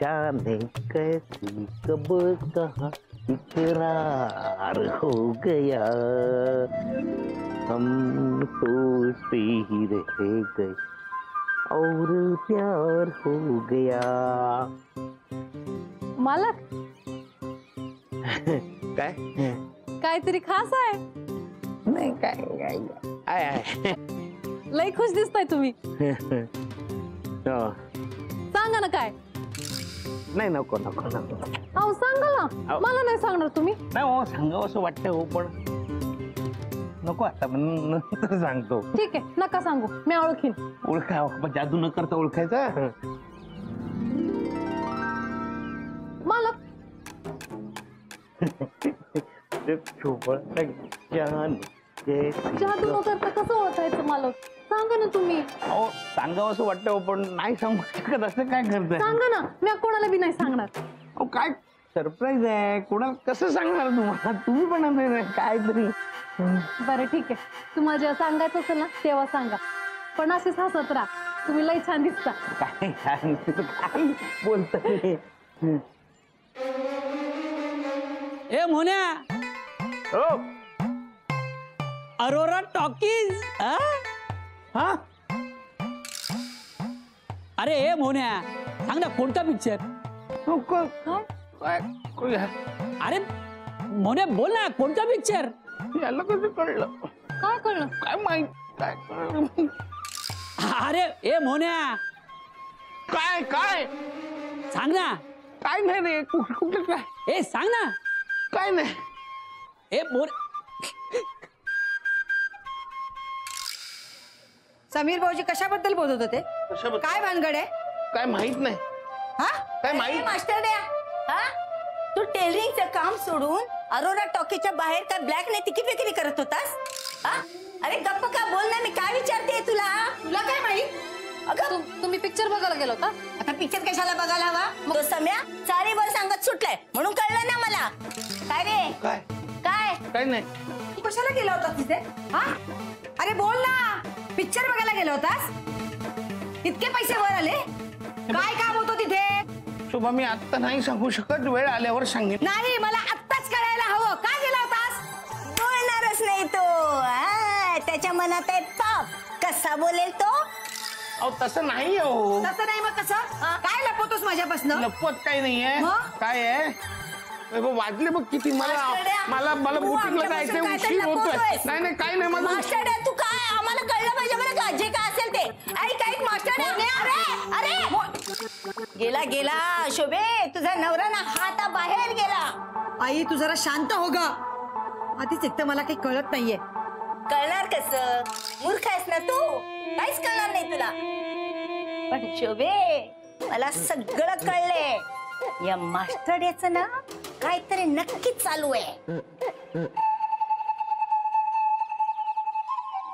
जाने कैसी कब कहाँ इकरार हो गया, हम सोचते ही रह गए और प्यार हो गया. मालक काय काहीतरी खास आहे. नाही काय काय आहे. लई खुश दिसताय तुम्ही. हो. सांगा ना काय. नाही नको नको नको. अहो सांगा ना. मला नाही सांगणार तुम्ही. नाही हो सांगावं असं वाटतं हो पण नको आता नंतर सांगतो. ठीक आहे नका सांगू मी ओळखीन. ओळखा जादू न करता ओळखायचा. मालक जादू न करता कसं ओळखायचं मालक. सांगा ना तुम्ही. अहो सांगावं असं वाटतं हो पण नाही सांगू शकत. असं काय करताय. सांगा ना मी कोणाला बी नाही सांगणार. अहो काय सरप्राईज आहे. कोणाला कसं सांगणार तुम्हाला. तुम्ही पण काय तरी. बरं ठीक आहे तुम्हाला जेव्हा सांगायचं असेल ना तेव्हा सांगा. पण असेच हसत राहा. तुम्ही लई छान दिसता. काय काय बोलतोय. ए मोन्या. हो अरोरा टॉकीज. हा अरे ए मोन्या सांग ना कोणता पिक्चर. काय अरे मोन्या बोल ना कोणता पिक्चर. याला कसं कळलं. काय कळलं. काय माहित काय कळलं. अरे ए मोन्या काय काय सांग ना. काय नाही रे कुठलं काय. ए सांग ना. काय नाही. ए मोर. समीर भाऊजी कशाबद्दल बोलत होते. काय भानगड आहे. काय माहित नाही. हा काय माहित. मास्टर हा तू टेलरिंगचं काम सोडून अरोरा टॉकीच्या बाहेर काय ब्लॅक ने तिकीट विक्री करत होतास. हा अरे गप्प का बोल ना. मी काय विचारते तुला. तुला काय माहित. अगं तुम्ही पिक्चर बघायला गेला होता. आता पिक्चर कशाला बघायला हवा. तो सम्या सारी वर सांगत सुटलाय म्हणून कळलं ना मला. काय रे काय काय काय नाही. तू कशाला गेला होतास तिथे. हा अरे बोल ना. पिक्चर बघायला गेला होतास. इतके पैसे वर आले. काय काम होतं तिथे. शोभा मी आता नाही सांगू शकत. वेळ आल्यावर सांगेन. नाही मला आत्ताच कळायला हवं. का गेला होतास. बोलणारच नाही तो. त्याच्या मनात आहे पाप. कसा बोलेल तो. अहो तसं नाही हो. तसं नाही मग कसं. काय लपवतोस माझ्यापासून. लपवत काही नाहीये. मग? काय आहे वाजले बघ किती. मला मास्टरड्या, मला मला तू बुटीकला आमच्यापासून जायचंय. काहीतरी उशीर होतोय. लपवतोयस. नाही नाही काय नाही. माझं मास्टर तू काय आम्हाला कळलं पाहिजे बरं का. जे काय असेल ते. ऐक ऐक मास्टर अरे अरे गेला गेला. शोभे तुझा नवरा ना हाता बाहेर गेला. आई तू जरा शांत हो ग. आधीच एक तर मला काही कळत नाहीये. कळणार कसं. मूर्ख आहेस ना तू. काहीच कळणार नाही तुला. पण शोभे मला सगळं कळलंय. या मास्टरड्याचं ना काहीतरी नक्कीच चालू आहे.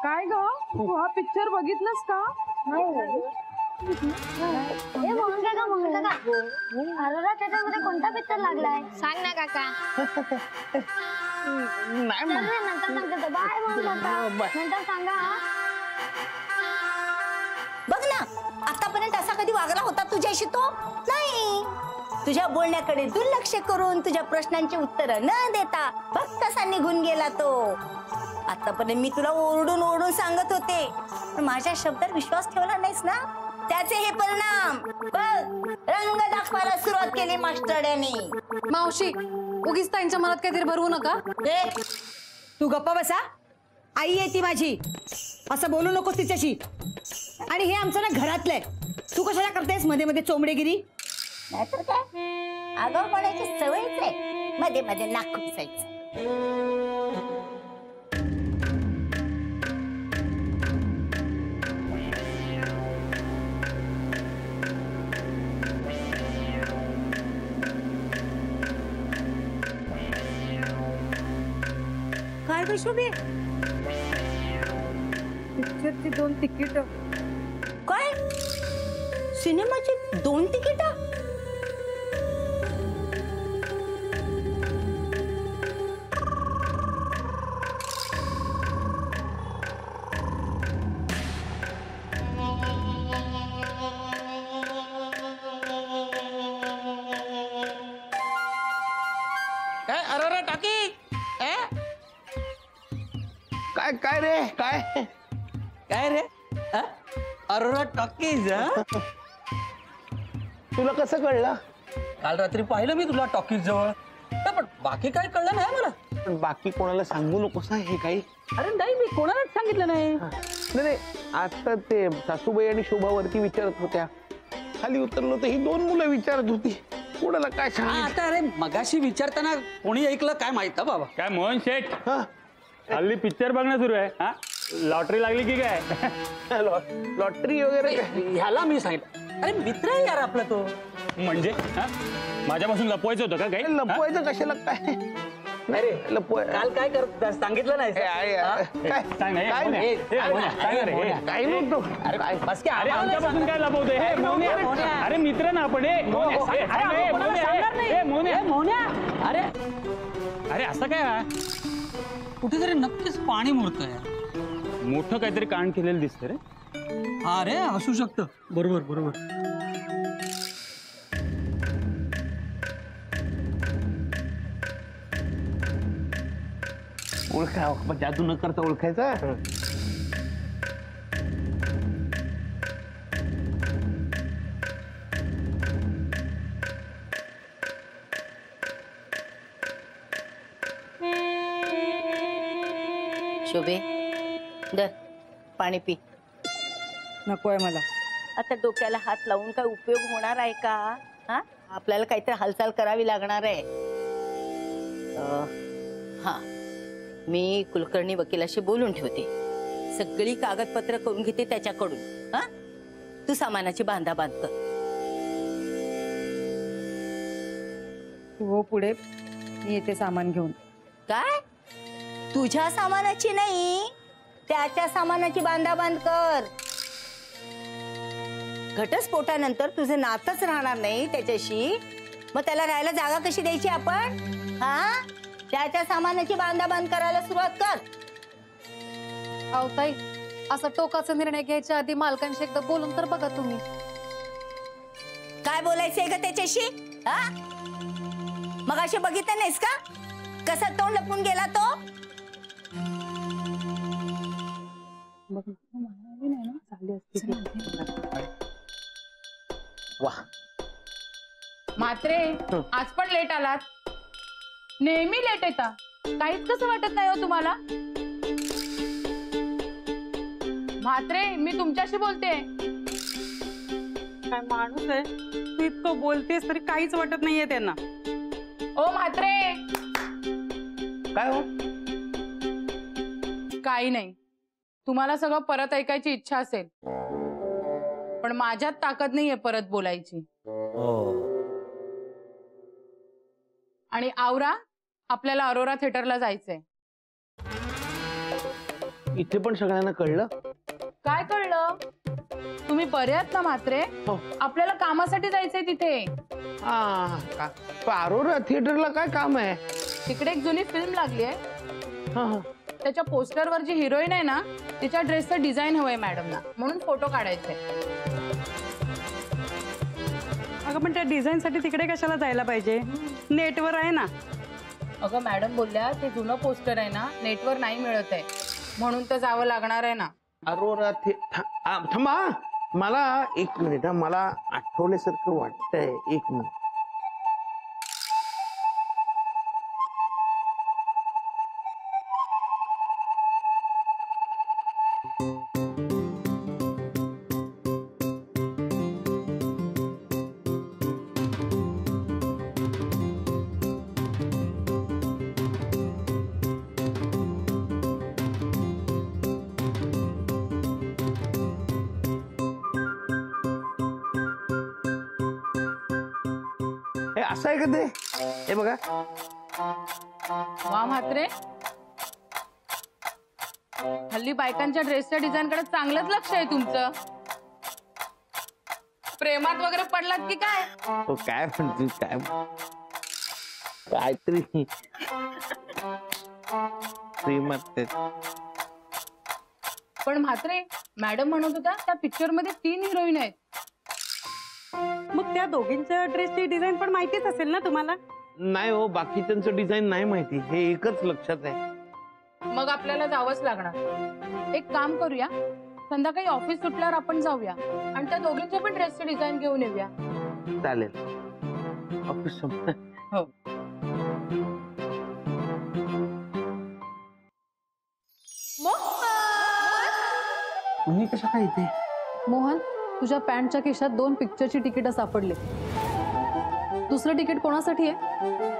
काय ग तू हा पिक्चर बघितलंस का. मोहन काका अरोरा थिएटरमध्ये कोणता पिक्चर लागलाय. सांग ना काका. नाही मग. नंतर सांगतो. बाय मोहन काका. नंतर सांगा. बघ ना आतापर्यंत असा कधी वागला होता तुझ्याशी तो नाही. तुझ्या बोलण्याकडे दुर्लक्ष करून तुझ्या प्रश्नांची उत्तरं न देता बघ कसा निघून गेला तो. आतापर्यंत मी तुला ओरडून ओरडून सांगत होते पण माझ्या शब्दावर विश्वास ठेवला नाहीस ना. त्याचे हे परिणाम बघ. रंग दाखवायला सुरुवात केली मास्टरड्याने. मावशी उगीच त्यांच्या मनात काहीतरी भरवू नका. तू गप्पा बसा. आई आहे ती माझी. असं बोलू नकोस तिच्याशी. आणि हे आमचं ना घरातलंय. तू कशाला करतेस मध्ये मध्ये चोंबडेगिरी. नाहीतर काय आगाऊपणाची सवयच आहे. मध्ये मध्ये नाक खुपसायचं. काय ग शोभे. पिक्चरची 2 तिकीट. काय सिनेमाची 2 तिकीट. काय काय रे काय काय रे अरोरा टॉकीज तुला कसं कळलं? काल रात्री पाहिलं मी तुला टॉकीज जवळ पण बाकी काय कळलं नाही मला. पण बाकी कोणाला सांगू नकोस ना हे काही. अरे नाही मी कोणालाच सांगितलं नाही. नाही आता ते सासूबाई आणि शोभावरती विचारत होत्या, खाली उतरलो तर ही 2 मुलं विचारत होती कोणाला काय हा, सांगितलं. आता अरे मगाशी विचारताना कोणी ऐकलं काय माहित बाबा. काय मोहन शेठ हा? हल्ली पिक्चर बघणं सुरू आहे हा? लॉटरी लागली की काय? लॉटरी वगैरे काय? ह्याला मी सांगितलं अरे मित्र आहे यार आपला तो. म्हणजे हा? माझ्यापासून लपवायचं होतं का काही? लपवायचं कशाला काय? अरे लपवाय काल काय करत सांगितलं नाही काय सांग ना, हे, काय मोन्या. नाही. हे, मोन्या, सांग ना रे, हे. काही नव्हतं. काय? बस की अरे आम्हाला आमच्यापासून काय लपवतोय हे मोन्या? मोन्या. अरे मित्र ना आपण हे मोन्या, हो, हे, अरे, अरे, आपण कोणाला मोन्या, सांगणार नाही. हे, मोन्या. हे, मोन्या. अरे अरे असं काय हा? कुठेतरी नक्कीच पाणी मुरतंय. मोठं काहीतरी कांड केलेलं दिसतं रे. हा रे असू शकतं. बरोबर बरोबर. ओळखा जादू न करता ओळखायचा. शोभे दर पाणी पी. नकोय मला. आता डोक्याला हात लावून काय उपयोग होणार आहे का? हा आपल्याला काहीतरी हालचाल करावी लागणार आहे. हा मी कुलकर्णी वकिलाशी बोलून ठेवते, सगळी कागदपत्र करून घेते त्याच्याकडून. हा तू सामानाची बांधाबांध कर. हो पुढे मी येते सामान घेऊन. काय तुझ्या सामानाची नाही, त्याच्या सामानाची बांधाबांध कर. घटस्फोटानंतर तुझं नातच राहणार नाही त्याच्याशी, मग त्याला राहायला जागा कशी द्यायची आपण? हा त्याच्या सामानाची बांधाबांध करायला सुरुवात कर. अहो ताई, असा टोकाचा निर्णय घ्यायच्या आधी मालकांशी एकदा बोलून तर बघा तुम्ही. काय बोलायचंय का त्याच्याशी? हा मग असे बघितलं नाहीस का कसा तोंड लपून गेला तो? वाह मात्रे आज पण लेट आलात. नेहमी लेट येता, काहीच कसं वाटत नाही हो तुम्हाला? म्हात्रे मी तुमच्याशी बोलते. काय माणूस आहे तू, इतकं बोलतेस तरी काहीच वाटत नाहीये त्यांना. ओ म्हात्रे. काय हो? काही नाही, तुम्हाला सगळं परत ऐकायची इच्छा असेल पण माझ्यात ताकद नाहीये परत बोलायची. आणि आवरा, आपल्याला अरोरा थिएटरला जायचंय. इथे पण सगळ्यांना कळलं? काय कळलं? तुम्ही बरे आहात ना म्हात्रे? हो. आपल्याला कामासाठी जायचंय तिथे. अरोरा थिएटरला काय काम आहे? तिकडे एक जुनी फिल्म लागली आहे. हा. त्याच्या पोस्टरवर जी हिरोईन आहे ना, तिच्या ड्रेसचं डिझाईन हवंय मॅडमला, म्हणून फोटो काढायचे. अगं पण त्या डिझाईन साठी तिकडे कशाला जायला पाहिजे? नेटवर आहे ना. अगं मॅडम बोलल्या ते जुनं पोस्टर आहे ना, नेटवर नाही मिळत आहे, म्हणून तर जावं लागणार आहे ना. अरोरा थांबा, मला 1 मिनिट. मला आठवल्यासारखं वाटतंय. 1 मिनिट. हे असं आहे का ते? हे बघा. वा म्हात्रे, हल्ली बायकांच्या ड्रेसच्या डिझाईन कडे चांगलंच लक्ष आहे तुमचं. प्रेमात वगैरे पडलात की काय? तो काय म्हणते? काय काहीतरी प्रेमात ते. पण म्हात्रे, मॅडम म्हणत होत्या त्या पिक्चर मध्ये 3 हिरोईन आहेत. मग त्या दोघींच्या ड्रेसची डिझाईन पण माहितीच असेल ना तुम्हाला? नाही हो, बाकीच्यांचं डिझाईन नाही माहिती. हे एकच लक्षात आहे. मग आपल्याला जावंच लागणार. एक काम करूया, संध्याकाळी ऑफिस सुटल्यावर आपण जाऊया आणि त्या दोघींचे पण ड्रेसचे डिझाईन घेऊन येऊया. चालेल. ऑफिस हो. तुम्ही कशा काय इथे? मोहन, तुझ्या पॅन्टच्या खिशात 2 पिक्चरची तिकीट सापडली. दुसरं तिकीट कोणासाठी आहे?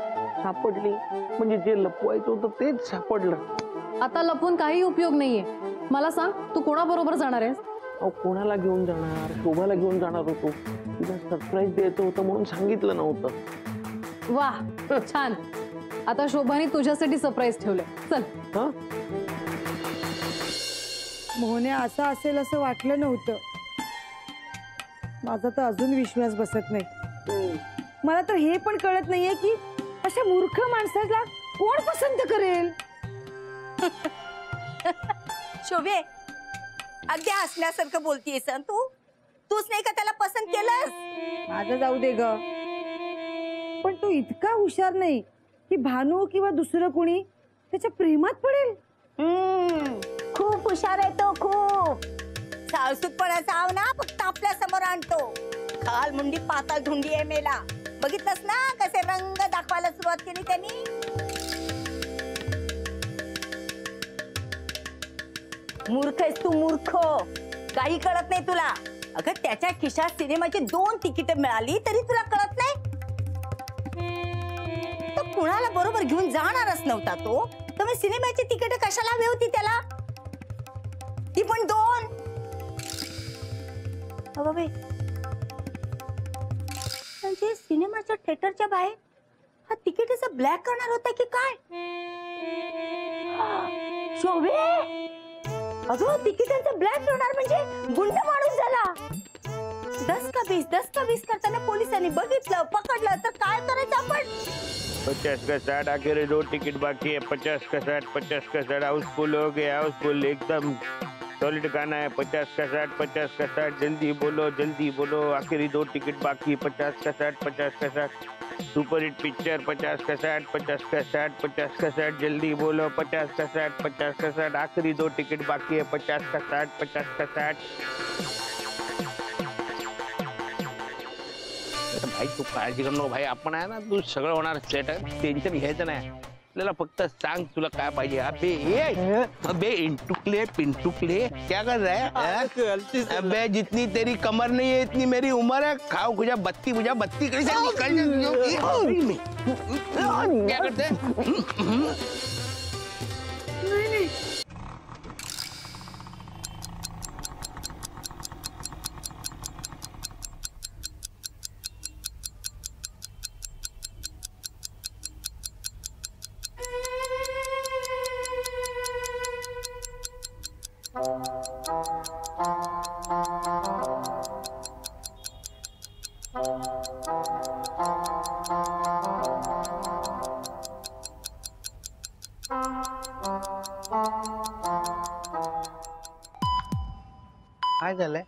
सापडली म्हणजे जे लपवायचं होतं तेच सापडलं. आता लपून काही उपयोग नाहीये. मला सांग, तू कोणाबरोबर जाणार आहेस? अहो, कोणाला घेऊन जाणार? शोभाला घेऊन जाणार होतो. तिला सरप्राईज द्यायचं होतं म्हणून सांगितलं नव्हतं. वाह, छान. आता शोभाने तुझ्यासाठी सरप्राईज ठेवलंय. चल. हा? मोहने असं असेल असं वाटलं नव्हतं. माझा तर अजून विश्वास बसत नाही. मला तर हे पण कळत नाहीये की अशा मूर्ख माणसाला कोण पसंत करेल. शोभे, अगदी हसण्यासारखं बोलतीयस तूच नाही का त्याला पसंत केलं? माझं जाऊ दे ग, पण तू इतका हुशार नाही की भानू किंवा दुसरं कुणी त्याच्या प्रेमात पडेल. खूप हुशार आहे तो, खूप. साळसूतपणाचा आव ना फक्त आपल्या समोर आणतो. खाल मुंडी पाताळ धुंडी आहे मेला. बघितलंस ना कसे रंग दाखवायला सुरुवात केली त्यांनी. मूर्ख आहेस तू, मूर्ख. काही कळत नाही तुला. अगं त्याच्या खिशात सिनेमाची 2 तिकीट मिळाली तरी तुला कळत नाही. तो कुणाला बरोबर घेऊन जाणारच नव्हता तो, तर मग सिनेमाची तिकीट कशाला हवी होती त्याला? ती पण 2. बाई, म्हणजे सिनेमाच्या थिएटरच्या बाहेर हा तिकीटचा ब्लॅक करणार होता की काय? शोभे, अगं तिकीटांचा ब्लॅक करणार म्हणजे गुंड माणूस झाला. 10 का 20 करताना पोलिसांनी बघितलं, पकडलं तर काय करायचं आपण? 50 का 60 आखिर 2 टिकट बाकी है. 50 का 60, 50 का 60 हाउसफुल हो गया. हाउसफुल एकदम सॉलिड गाना है. 50 का 60, 50 का 60 जल्दी बोलो. आखिरी 2 टिकट बाकी. 50 का 60, 50 का 60 सुपर हिट पिक्चर. 50 का 60, 50 का 60, 50 का 60 जल्दी बोलो. 50 का 60, 50 का 60 आखिरी 2 टिकट बाकी है. 50 का 60, 50 का 60. भाई तू काळजी करू नको भाई. आपण आहे ना, तू सगळं होणार. सेट टेन्शन घ्यायचं नाही. आपल्याला फक्त सांग तुला काय पाहिजे. अबे पिंटू क्ले क्या कर रहा है? अबे जितनी तेरी कमर नहीं है इतनी मेरी उम्र है. खाओ खुजा बत्ती कैसे क्या करते? काय झालंय?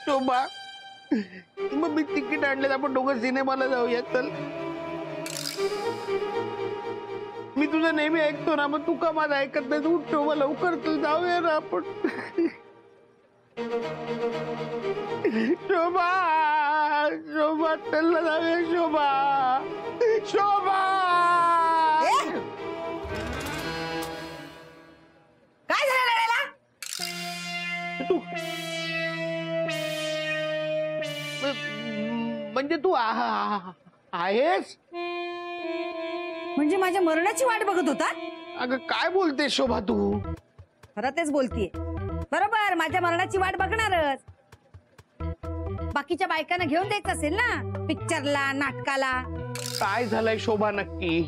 शोभा, मग मी तिकीट आणले, आपण दोघं सिनेमाला जाऊया. चल मी तुझं नेहमी ऐकतो ना, मग तू का माझं ऐकत नाही? तू शोभा लवकर तू जाऊया ना आपण. शोभा शोभा चल जाऊया शोभा. शोभा काय झालं रडायला? तू म्हणजे तू आहेस? म्हणजे माझ्या मरणाची वाट बघत होता? अगं काय बोलते शोभा तू? खरं तेच बोलतीये. बरोबर, माझ्या मरणाची वाट बघणारच. बाकीच्या बायकांना घेऊन द्यायचं असेल ना पिक्चरला, नाटकाला. काय झालंय शोभा नक्की?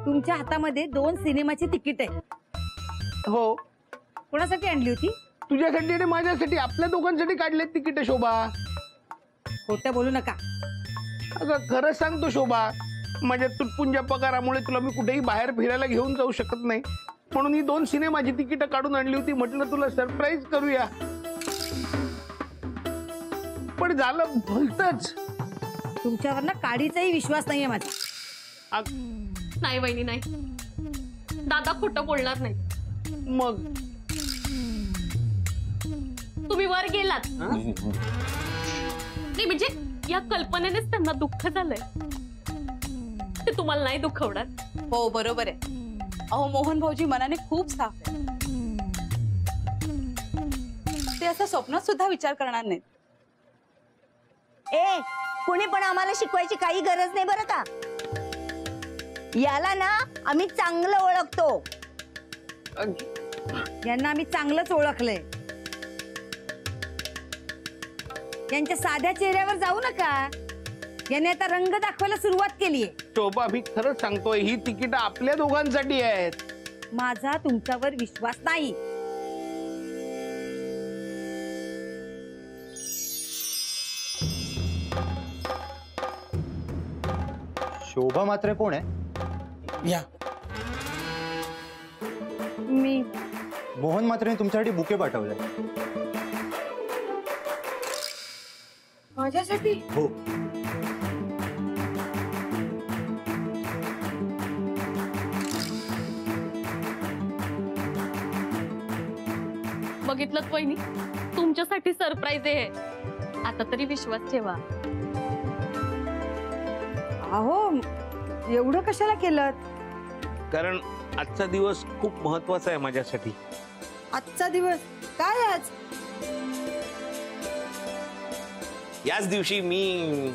तुमच्या हातामध्ये 2 सिनेमाची तिकीट आहे. हो, कोणासाठी आणली होती? तुझ्यासाठी आणि माझ्यासाठी, आपल्या दोघांसाठी काढले तिकीट शोभा. खोटं बोलू नका. अगं खरं सांगतो शोभा, माझ्या तुटपुंज्या पगारामुळे तुला मी कुठेही बाहेर फिरायला घेऊन जाऊ शकत नाही, म्हणून ही 2 सिनेमाची तिकीट काढून आणली होती. म्हटलं तुला सरप्राईज करूया, पण झालं भलतच. तुमच्यावर ना काडीचाही विश्वास नाहीये माझा. नाही वहिनी, नाही. दादा खोटं बोलणार नाही. मग तुम्ही वर गेलात नाही, म्हणजे या कल्पनेनेच त्यांना दुःख झालंय. ते तुम्हाला नाही दुखवणार. हो बरोबर आहे. अहो मोहन भाऊजी मनाने खूप साफ आहे. ते असं स्वप्नात सुद्धा विचार करणार नाहीत. ए, कोणी पण आम्हाला शिकवायची काही गरज नाही बरं का. याला ना आम्ही चांगलं ओळखतो. यांना आम्ही चांगलंच ओळखलंय. यांच्या साध्या चेहऱ्यावर जाऊ नका. याने आता रंग दाखवायला सुरुवात केलीये. शोभा मी खरंच सांगतोय, ही तिकीट आपल्या दोघांसाठी आहेत. माझा तुमच्यावर विश्वास नाही. शोभा मात्रे कोण आहे? या मी मोहन मात्रेने तुमच्यासाठी बुके पाठवले. माझ्यासाठी? हो. बघितलं वहिनी, तुमच्यासाठी सरप्राईज आहे. आता तरी विश्वास ठेवा. अहो एवढं कशाला केलं? कारण आजचा दिवस खूप महत्वाचा आहे माझ्यासाठी. आजचा दिवस काय? आज याच दिवशी मी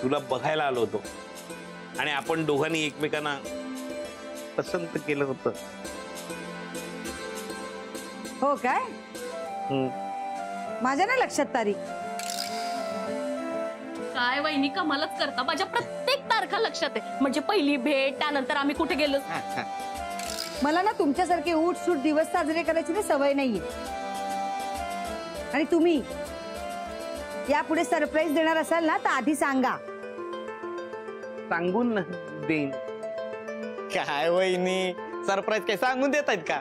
तुला बघायला आलो होतो आणि आपण दोघांनी एकमेकांना पसंत केलं होतं. हो काय? माझ्या नाही लक्षात तारीख. काय वहिनी कमालच करता. माझ्या प्रत्येक तारखा लक्षात आहे. म्हणजे पहिली भेट, त्यानंतर आम्ही कुठे गेलो. मला ना तुमच्यासारखे उठ-सूट दिवस साजरे करायची ना सवय नाहीये. आणि तुम्ही यापुढे सरप्राईज देणार असाल ना तर आधी सांगा. सांगून देईन. काय वहिनी, सरप्राईज काय सांगून देत आहेत का?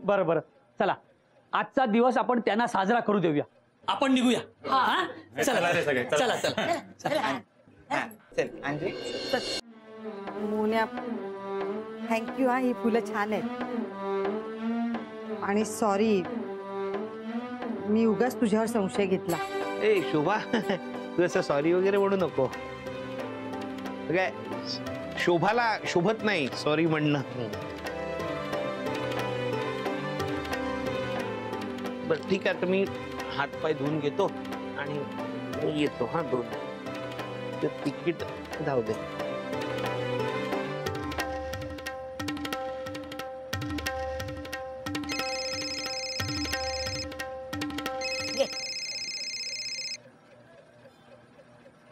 बरं बरं, चला आजचा दिवस आपण त्यांना साजरा करू देऊया. आपण निघूया. हा? चला चला चला. मोन्या, थँक्यू. हा, ही फुलं छान आहेत. आणि सॉरी, मी उगाच तुझ्यावर संशय घेतला. ए शोभा, तू असं सॉरी वगैरे म्हणू नको. काय शोभाला शोभत नाही सॉरी म्हणणं. बरं ठीक आहे, तर मी हात पाय धुवून घेतो आणि येतो. हा, दोन तिकीट जाऊ दे.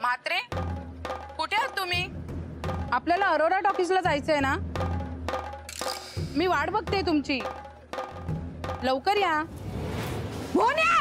म्हात्रे, कुठे आहात तुम्ही? आपल्याला अरोरा टॉकीजला जायचंय ना? मी वाट बघते तुमची. लवकर या. मोन्या!